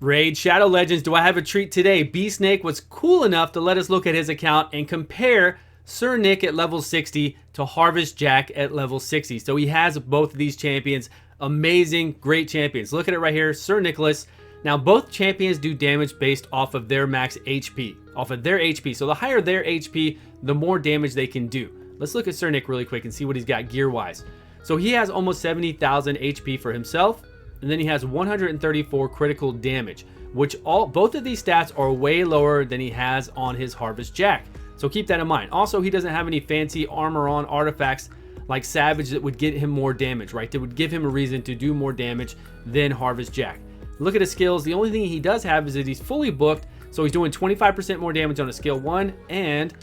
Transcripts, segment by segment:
Raid Shadow Legends, do I have a treat today? B-Snake was cool enough to let us look at his account and compare Sir Nick at level 60 to Harvest Jack at level 60. So he has both of these champions. Amazing, great champions. Look at it right here, Sir Nicholas. Now both champions do damage based off of their max HP, So the higher their HP, the more damage they can do. Let's look at Sir Nick really quick and see what he's got gear-wise. So he has almost 70,000 HP for himself. And then he has 134 critical damage, which both of these stats are way lower than he has on his Harvest Jack. So keep that in mind. Also, he doesn't have any fancy armor on artifacts like Savage that would get him more damage, right? That would give him a reason to do more damage than Harvest Jack. Look at his skills. The only thing he does have is that he's fully booked. So he's doing 25% more damage on a skill 1 and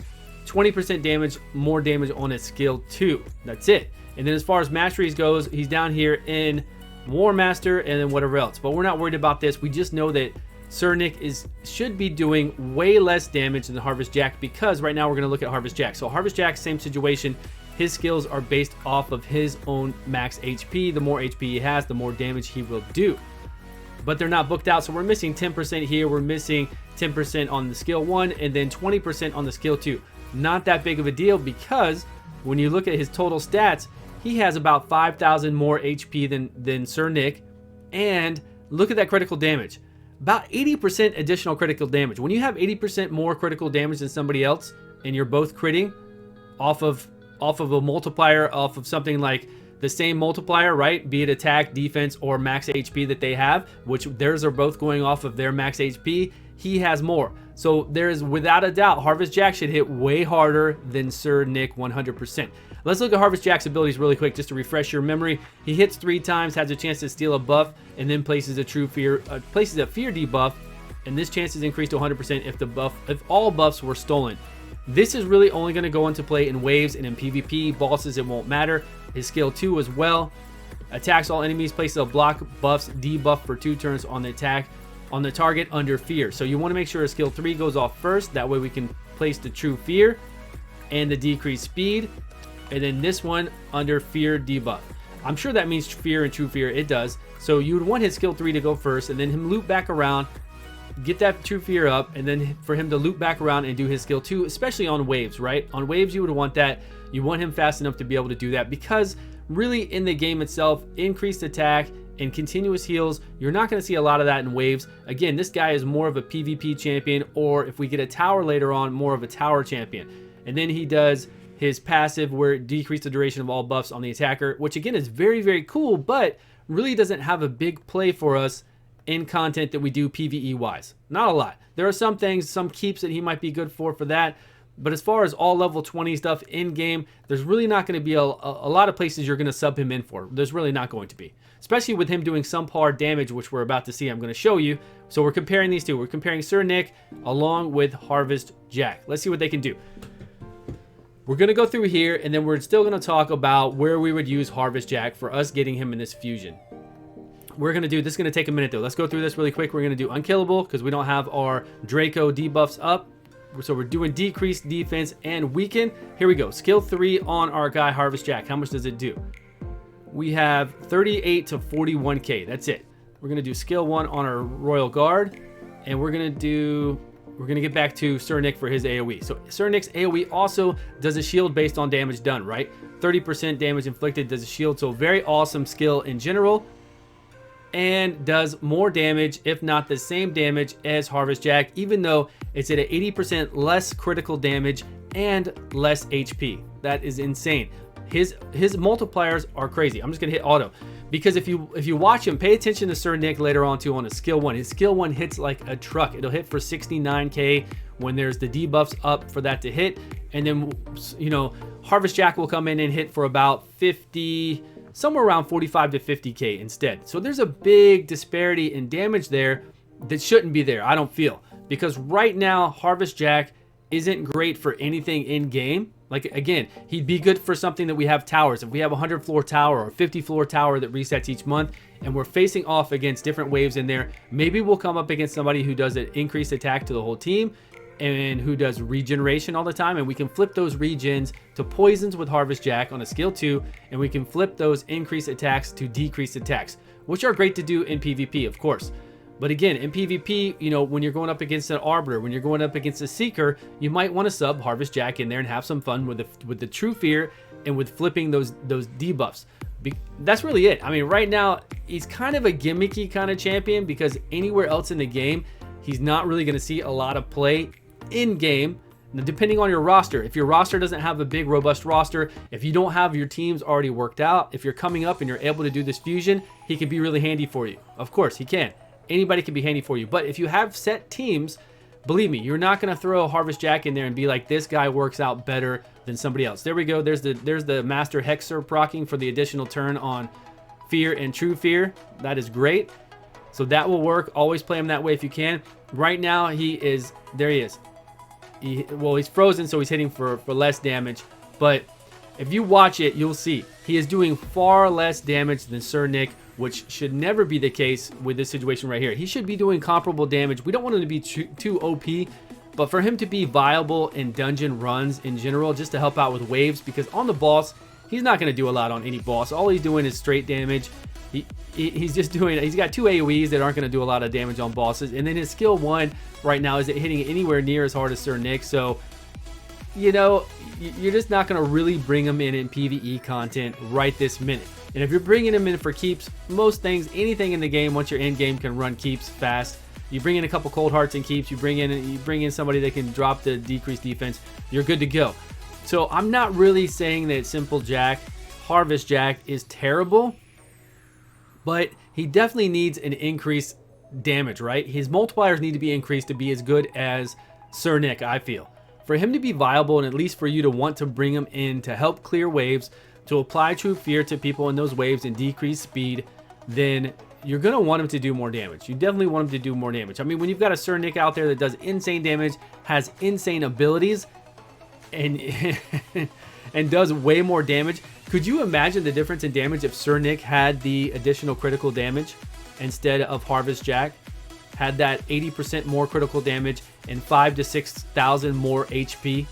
20% more damage on a skill 2. That's it. And then as far as masteries goes, he's down here in War Master and then whatever else, but we're not worried about this. We just know that Sir Nick should be doing way less damage than the Harvest Jack, because right now we're going to look at Harvest Jack. So Harvest Jack, same situation. His skills are based off of his own max HP. The more HP he has, the more damage he will do. But they're not booked out, so we're missing 10% here. We're missing 10% on the skill 1 and then 20% on the skill 2. Not that big of a deal, because when you look at his total stats, he has about 5,000 more HP than Sir Nick. And look at that critical damage. About 80% additional critical damage. When you have 80% more critical damage than somebody else, and you're both critting off of a multiplier, off of something like the same multiplier, right? Be it attack, defense, or max HP that they have, which theirs are both going off of their max HP. He has more. So there is, without a doubt, Harvest Jack should hit way harder than Sir Nick 100%. Let's look at Harvest Jack's abilities really quick just to refresh your memory. He hits 3 times, has a chance to steal a buff, and then places a fear debuff, and this chance is increased to 100% if all buffs were stolen. This is really only going to go into play in waves and in PvP. Bosses, it won't matter. His skill 2 as well. Attacks all enemies, places a block, buffs, debuff for 2 turns on the attack on the target under fear. So you want to make sure his skill 3 goes off first. That way we can place the true fear and the decreased speed. And then this one under fear debuff. I'm sure that means fear and true fear. It does. So you would want his skill 3 to go first, and then him loop back around, get that true fear up, and then for him to loop back around and do his skill 2, especially on waves, right? On waves, you would want that. You want him fast enough to be able to do that, because really in the game itself, increased attack and continuous heals, you're not going to see a lot of that in waves. Again, this guy is more of a PvP champion, or if we get a tower later on, more of a tower champion. And then he does his passive where it decreases the duration of all buffs on the attacker, which again is very, very cool, but really doesn't have a big play for us in content that we do PvE wise. Not a lot. There are some things, some keeps that he might be good for that, but as far as all level 20 stuff in game, there's really not going to be a lot of places you're going to sub him in for. There's really not going to be, especially with him doing subpar damage, which we're about to see. I'm going to show you. So we're comparing these two. We're comparing Sir Nick along with Harvest Jack. Let's see what they can do. We're going to go through here, and then we're still going to talk about where we would use Harvest Jack for us getting him in this fusion. We're going to do, this is going to take a minute though. Let's go through this really quick. We're going to do Unkillable because we don't have our Draco debuffs up. So we're doing Decreased Defense and Weaken. Here we go. Skill 3 on our guy Harvest Jack. How much does it do? We have 38 to 41k. That's it. We're going to do Skill 1 on our Royal Guard, and we're going to get back to Sir Nick for his AoE. So Sir Nick's AoE also does a shield based on damage done, right? 30% damage inflicted does a shield. So very awesome skill in general, and does more damage, if not the same damage as Harvest Jack, even though it's at an 80% less critical damage and less HP. That is insane. His multipliers are crazy. I'm just gonna hit auto, because if you watch him, pay attention to Sir Nick later on too on his skill 1. His skill 1 hits like a truck. It'll hit for 69k when there's the debuffs up for that to hit, and then Harvest Jack will come in and hit for about 50, somewhere around 45 to 50k instead. So there's a big disparity in damage there that shouldn't be there, I don't feel, because right now Harvest Jack isn't great for anything in game. Like, again, he'd be good for something that we have towers. If we have a 100 floor tower or a 50 floor tower that resets each month, and we're facing off against different waves in there, maybe we'll come up against somebody who does an increased attack to the whole team and who does regeneration all the time, and we can flip those regens to poisons with Harvest Jack on a skill 2, and we can flip those increased attacks to decreased attacks, which are great to do in PvP, of course. But again, in PvP, you know, when you're going up against an Arbiter, when you're going up against a Seeker, you might want to sub Harvest Jack in there and have some fun with the True Fear and with flipping those debuffs. That's really it. I mean, right now, he's kind of a gimmicky kind of champion because anywhere else in the game, he's not really going to see a lot of play in game. Now, depending on your roster, if your roster doesn't have a big, robust roster, if you don't have your teams already worked out, if you're coming up and you're able to do this fusion, he can be really handy for you. Of course, he can. Anybody can be handy for you. But if you have set teams, believe me, you're not going to throw Harvest Jack in there and be like, this guy works out better than somebody else. There we go. There's the Master Hexer proccing for the additional turn on Fear and True Fear. That is great. So that will work. Always play him that way if you can. Right now, there he is. He's frozen, so he's hitting for less damage. But if you watch it, you'll see he is doing far less damage than Sir Nick, which should never be the case with this situation right here. He should be doing comparable damage. We don't want him to be too OP, but for him to be viable in dungeon runs in general, just to help out with waves, because on the boss, he's not going to do a lot on any boss. All he's doing is straight damage. He's got 2 AoEs that aren't going to do a lot of damage on bosses, and then his skill 1 right now isn't hitting anywhere near as hard as Sir Nick. So, you know, you're just not going to really bring him in PvE content right this minute. And if you're bringing him in for keeps, most things, anything in the game, once you're in game, can run keeps fast. You bring in a couple cold hearts and keeps, you bring in somebody that can drop the decreased defense, you're good to go. So I'm not really saying that Simple Jack, Harvest Jack, is terrible, but he definitely needs an increased damage, right? His multipliers need to be increased to be as good as Sir Nick, I feel. For him to be viable, and at least for you to want to bring him in to help clear waves, to apply True Fear to people in those waves and decrease speed, then you're going to want him to do more damage. You definitely want him to do more damage. I mean, when you've got a Sir Nick out there that does insane damage, has insane abilities, and and does way more damage, could you imagine the difference in damage if Sir Nick had the additional critical damage instead of Harvest Jack? Had that 80% more critical damage and 5,000 to 6,000 more HP?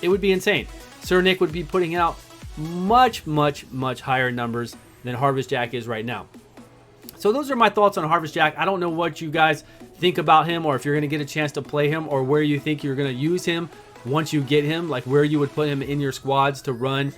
It would be insane. Sir Nick would be putting out much, much, much higher numbers than Harvest Jack is right now. So those are my thoughts on Harvest Jack. I don't know what you guys think about him, or if you're going to get a chance to play him, or where you think you're going to use him once you get him, like where you would put him in your squads to run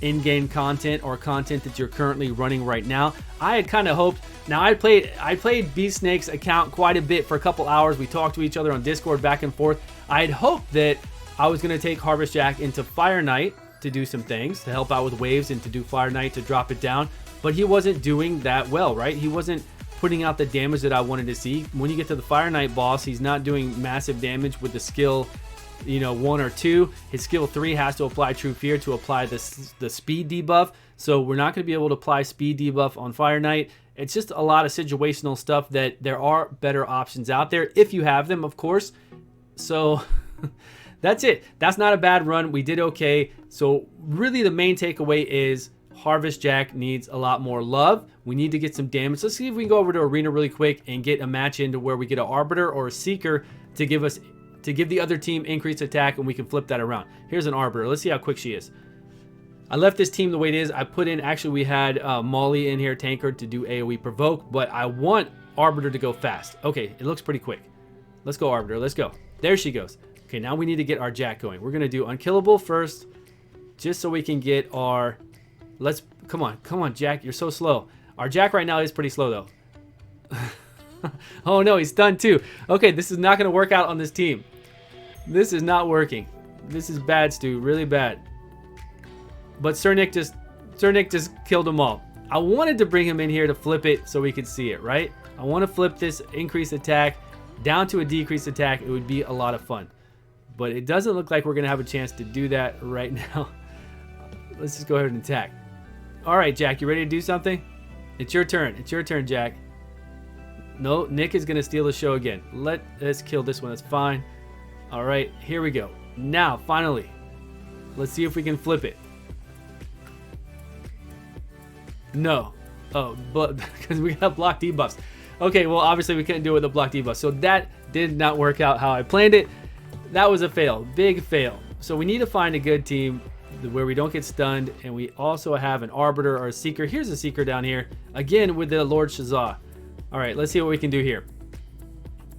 in-game content or content that you're currently running right now. I had kind of hoped, now I played Beast Snake's account quite a bit for a couple hours. We talked to each other on Discord back and forth. I had hoped that I was going to take Harvest Jack into Fire Knight to do some things, to help out with waves, and to do Fire Knight to drop it down, but he wasn't doing that well, right? He wasn't putting out the damage that I wanted to see. When you get to the Fire Knight boss, he's not doing massive damage with the skill, you know, 1 or 2. His skill 3 has to apply True Fear to apply the speed debuff, so we're not going to be able to apply speed debuff on Fire Knight. It's just a lot of situational stuff that there are better options out there if you have them, of course. So that's it. That's not a bad run. We did okay. So really the main takeaway is Harvest Jack needs a lot more love. We need to get some damage. Let's see if we can go over to Arena really quick and get a match into where we get an Arbiter or a Seeker to give the other team increased attack, and we can flip that around. Here's an Arbiter. Let's see how quick she is. I left this team the way it is. I put in, actually we had Molly in here, Tankard, to do AoE provoke, but I want Arbiter to go fast. Okay, it looks pretty quick. Let's go, Arbiter. Let's go. There she goes. Okay, now we need to get our Jack going. We're going to do Unkillable first, just so we can get our... Come on, Jack. You're so slow. Our Jack right now is pretty slow, though. Oh, no, he's stunned, too. Okay, this is not going to work out on this team. This is not working. This is bad, Stu. Really bad. But Sir Nick just killed them all. I wanted to bring him in here to flip it so we could see it, right? I want to flip this increased attack down to a decreased attack. It would be a lot of fun. But it doesn't look like we're going to have a chance to do that right now. Let's just go ahead and attack. All right, Jack, you ready to do something? It's your turn. It's your turn, Jack. No, Nick is going to steal the show again. Let's kill this one. That's fine. All right, here we go. Now, finally, let's see if we can flip it. No. Oh, but because we got block debuffs. Okay, well, obviously we couldn't do it with the block debuff. So that did not work out how I planned it. That was a fail. Big fail. So we need to find a good team where we don't get stunned, and we also have an Arbiter or a Seeker. Here's a Seeker down here, again with the Lord Shazah. All right, let's see what we can do here.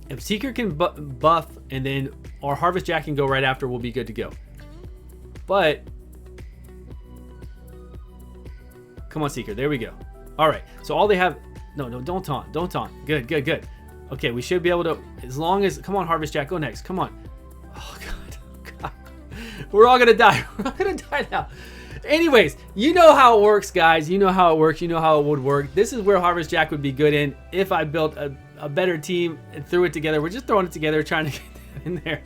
If Seeker can buff and then our Harvest Jack can go right after, we'll be good to go. But come on, Seeker. There we go. All right. So all they have... No, don't taunt. Don't taunt. Good, good, good. Okay, we should be able to... As long as... Come on, Harvest Jack. Go next. Come on. Oh, God. Oh, God. We're all going to die. We're all going to die now. Anyways, you know how it works, guys. You know how it works. You know how it would work. This is where Harvest Jack would be good in if I built a better team and threw it together. We're just throwing it together, trying to get that in there.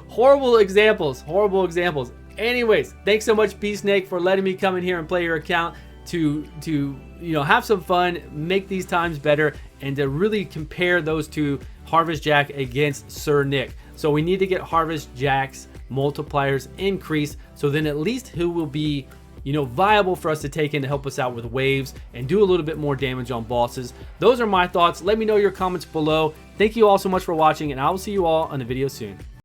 Horrible examples. Horrible examples. Anyways, thanks so much, BSnake, for letting me come in here and play your account to have some fun, make these times better, and to really compare those two, Harvest Jack against Sir Nick. So we need to get Harvest Jack's multipliers increased, so then at least he will be viable for us to take in to help us out with waves and do a little bit more damage on bosses. Those are my thoughts. Let me know your comments below. Thank you all so much for watching, and I will see you all on the video soon.